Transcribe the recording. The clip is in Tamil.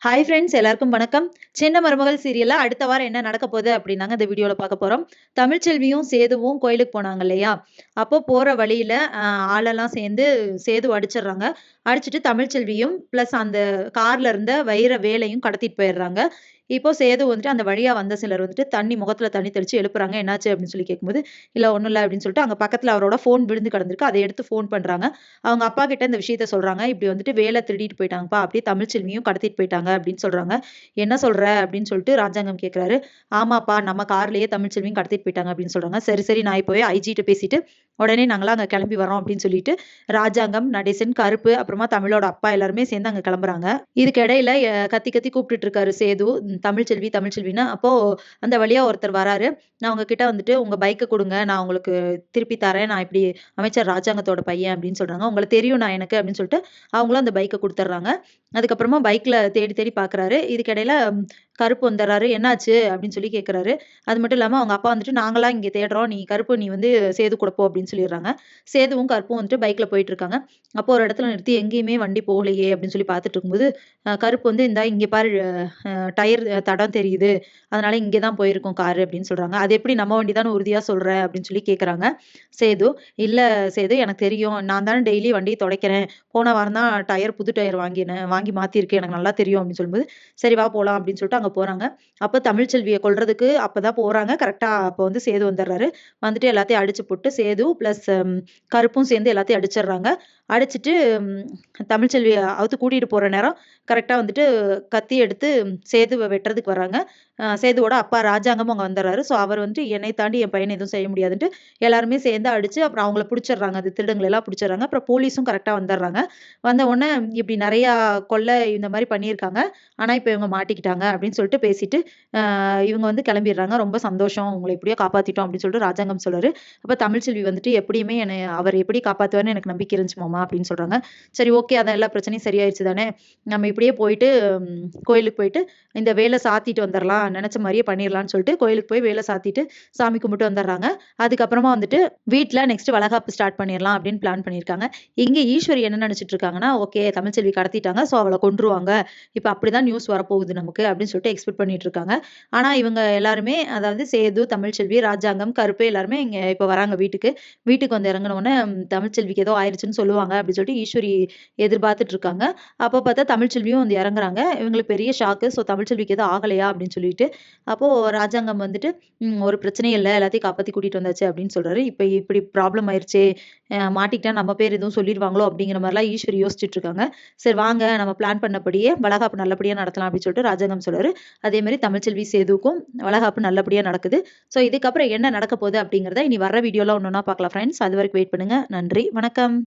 ஹாய் ஃப்ரெண்ட்ஸ் எல்லாருக்கும் வணக்கம். சின்ன மருமகள் சீரியல்ல அடுத்த வாரம் என்ன நடக்க போகுது அப்படின்னாங்க இந்த வீடியோல பார்க்க போறோம். தமிழ்ச்செல்வியும் சேதுவும் கோயிலுக்கு போனாங்க இல்லையா? அப்போ போற வழியில ஆளெல்லாம் சேர்ந்து சேது அடிச்சிடுறாங்க. அடிச்சுட்டு தமிழ்ச்செல்வியும் பிளஸ் அந்த கார்ல இருந்த வைர வேலையும் கடத்திட்டு போயிடுறாங்க. இப்போ சேது வந்துட்டு அந்த வழியா வந்த சிலர் வந்துட்டு முகத்துல தண்ணி தெளிச்சு எழுப்புறாங்க. என்னாச்சு அப்படின்னு சொல்லி கேட்கும்போது, இல்ல ஒண்ணும் இல்ல அப்படின்னு சொல்லிட்டு அங்க பக்கத்துல அவரோட ஃபோன் விழுந்து கிடந்திருக்கு. அதை எடுத்து ஃபோன் பண்றாங்க. அவங்க அப்பா கிட்ட இந்த விஷயத்த சொல்றாங்க. இப்படி வந்துட்டு வேலை திருடிட்டு போயிட்டாங்கப்பா. அப்படியே தமிழ்ச்செல்வியும் கடத்திட்டு போயிட்டாங்க அப்படின்னு சொல்றாங்க. என்ன சொல்ற அப்படின்னு சொல்லிட்டு ராஜாங்கம் கேட்கிறாரு. ஆமாப்பா நம்ம கார்லயே தமிழ்ச்செல்வியும் கடத்திட்டு போயிட்டாங்க அப்படின்னு சொல்றாங்க. சரி சரி நான் இப்போவே ஐஜிட்ட பேசிட்டு உடனே நாங்களாம் அங்க கிளம்பி வரோம் அப்படின்னு சொல்லிட்டு ராஜாங்கம், நடேசன், கருப்பு அப்புறமா தமிழோட அப்பா எல்லாருமே சேர்ந்து அங்க கிளம்புறாங்க. இதுக்கு இடையில கத்தி கத்தி கூப்பிட்டுட்டு இருக்காரு சேது. தமிழ்ச்செல்வி தமிழ்ச்செல்வின்னு. அப்போ அந்த வழியா ஒருத்தர் வராரு. நான் உங்ககிட்ட வந்துட்டு உங்க பைக்க குடுங்க. நான் உங்களுக்கு திருப்பி தரேன். நான் இப்படி அமைச்சர் ராஜாங்கத்தோட பையன் அப்படின்னு சொல்றாங்க. உங்களுக்கு தெரியும் நான் எனக்கு அப்படின்னு சொல்லிட்டு அவங்களும் அந்த பைக்க குடுத்துடுறாங்க. அதுக்கப்புறமா பைக்ல தேடி தேடி பார்க்குறாரு. இதுக்கிடையில கருப்பு வந்துடுறாரு. என்னாச்சு அப்படின்னு சொல்லி கேட்குறாரு. அது மட்டும் இல்லாம அவங்க அப்பா வந்துட்டு நாங்கலாம் இங்க தேடுறோம். நீ வந்து சேது கூட போ அப்படின்னு சொல்லிடுறாங்க. சேதுவும் கருப்பும் வந்துட்டு பைக்ல போயிட்டு இருக்காங்க. அப்போ ஒரு இடத்துல நிறுத்தி எங்கேயுமே வண்டி போகலையே அப்படின்னு சொல்லி பார்த்துட்டு இருக்கும்போது, கருப்பு வந்து இந்தா இங்க பாரு டயர் தடம் தெரியுது. அதனால இங்க தான் போயிருக்கும் காரு அப்படின்னு சொல்றாங்க. அது எப்படி நம்ம வண்டி தான்னு உறுதியா சொல்ற அப்படின்னு சொல்லி கேட்குறாங்க. சேது, இல்ல சேது எனக்கு தெரியும். நான் தானே டெய்லி வண்டிய துடைக்கிறேன். போன வாரம் தான் புது டயர் வாங்கி மாத்திருக்கேன். எனக்கு நல்லா தெரியும் அப்படின்னு சொல்லும்போது, சரி வா போலாம் அப்படின்னு சொல்லிட்டு அங்க போறாங்க. அப்ப தமிழ்ச்செல்விய கொல்றதுக்கு அப்பதான் போறாங்க. கரெக்ட்டா அப்ப வந்து சேது வந்துடுறாரு. வந்துட்டு எல்லாத்தையும் அடிச்சு போட்டு சேது பிளஸ் கருப்பும் சேர்ந்து எல்லாத்தையும் அடிச்சிடுறாங்க. அடிச்சுட்டு தமிழ்ச்செல்விய அவுத்து கூட்டிட்டு போற நேரம் கரெக்ட்டா வந்துட்டு கத்தி எடுத்து சேதுவ வெட்டுறதுக்கு வராங்க. சேதுவோட அப்பா ராஜாங்கமும் அங்க வந்துடுறாரு. ஸோ அவர் வந்துட்டு என்னை தாண்டி என் பையன எதுவும் செய்ய முடியாதுன்ட்டு எல்லாருமே சேர்ந்து அடிச்சு அப்புறம் அவங்கள பிடிச்சிடுறாங்க. அந்த திருடங்கள எல்லாம் பிடிச்சிடுறாங்க. அப்புறம் போலீஸும் கரெக்ட்டா வந்துடுறாங்க. வந்த உடனே இப்படி நெறையா கொலை இந்த மாரி பண்ணியிருக்காங்க. ஆனா இப்ப இவங்க மாட்டிக்கிட்டாங்க அப்படின்னு சொல்லிட்டு பேசிட்டு, இவங்க வந்து கிளம்பிடுறாங்க. ரொம்ப சந்தோஷம். உங்கள எப்படியோ காப்பாத்திட்டோம் அப்படின்னு சொல்லிட்டு ராஜாங்கம் சொல்றாரு. அப்ப தமிழ்ச்செல்வி வந்துட்டு எப்படியுமே அவர் எப்படி காப்பாத்துவாருன்னு எனக்கு நம்பிக்கை இருந்துச்சு மாமா அப்படின்னு சொல்றாங்க. சரி ஓகே அதான் எல்லா பிரச்சனையும் சரியாயிருச்சு தானே. நம்ம இப்படியே போயிட்டு கோயிலுக்கு போயிட்டு இந்த வேலை சாத்திட்டு வந்துரலாம். நெனச்ச மாரியே பண்ணிரலாம்ன்னு சொல்லிட்டு கோயிலுக்கு போய் வேலை சாத்திட்டு சாமி கும்பிட்டு வந்துடுறாங்க. அதுக்கப்புறமா வந்துட்டு வீட்ல நெக்ஸ்ட் வளகாப்பு ஸ்டார்ட் பண்ணிரலாம் அப்படின்னு பிளான் பண்ணியிருக்காங்க. இங்க ஈஸ்வரி என்ன நெனச்சுட்டு இருக்காங்கன்னா, ஓகே தமிழ்ச்செல்வி கடத்திட்டாங்க. ஸோ அவள கொன்றுவாங்க. இப்ப அப்படிதான் நியூஸ் வரப்போகுது நமக்கு அப்படின்னு சொல்லிட்டு எக்ஸ்பெக்ட் பண்ணிட்டு இருக்காங்க. ஆனா இவங்க எல்லாருமே அதாவது சேது, தமிழ்ச்செல்வி, ராஜாங்கம், கருப்பு எல்லாருமே இங்க இப்ப வராங்க வீட்டுக்கு. வீட்டுக்கு வந்து இறங்குன உடனே தமிழ்ச்செல்விக்கு ஏதோ ஆயிருச்சுன்னு சொல்லுவாங்க அப்படின்னு சொல்லிட்டு ஈஸ்வரி எதிர்பார்த்துட்டு இருக்காங்க. அப்ப பார்த்தா தமிழ்ச்செல்வியும் வந்து இறங்குறாங்க. இவங்களுக்கு பெரிய ஷாக்கு. ஸோ தமிழ்ச்செல்விக்கு எதுவும் ஆகலையா அப்படின்னு சொல்லிட்டு. அப்போ ராஜாங்கம் வந்துட்டு, ஒரு பிரச்சனையும் இல்ல. எல்லாத்தையும் காப்பாத்தி கூட்டிட்டு வந்தாச்சு அப்படின்னு சொல்றாரு. இப்ப இப்படி ப்ராப்ளம் ஆயிருச்சே. மாட்டிக்கிட்டா நம்ம பேர் எதுவும் சொல்லிருவாங்களோ அப்படிங்கிற மாரிலாம் ஈஸ்வரி யோசிச்சுட்டு இருக்காங்க. சரி வாங்க நம்ம பிளான் பண்ணபடியே வளகாப்பு நல்லபடியா நடத்தலாம் அப்படின்னு சொல்லிட்டு ராஜாங்கம் சொல்றாரு. அதே மாரி தமிழ்ச்செல்வி சேதுவுக்கும் வளகாப்பு நல்லபடியா நடக்குது. ஸோ இதுக்கப்புறம் என்ன நடக்க போகுது அப்படிங்கிறத இனி வர்ற வீடியோல ஒண்ணொண்ணா பார்க்கலாம் ஃப்ரெண்ட்ஸ். அது வரைக்கும் வெயிட் பண்ணுங்க. நன்றி. வணக்கம்.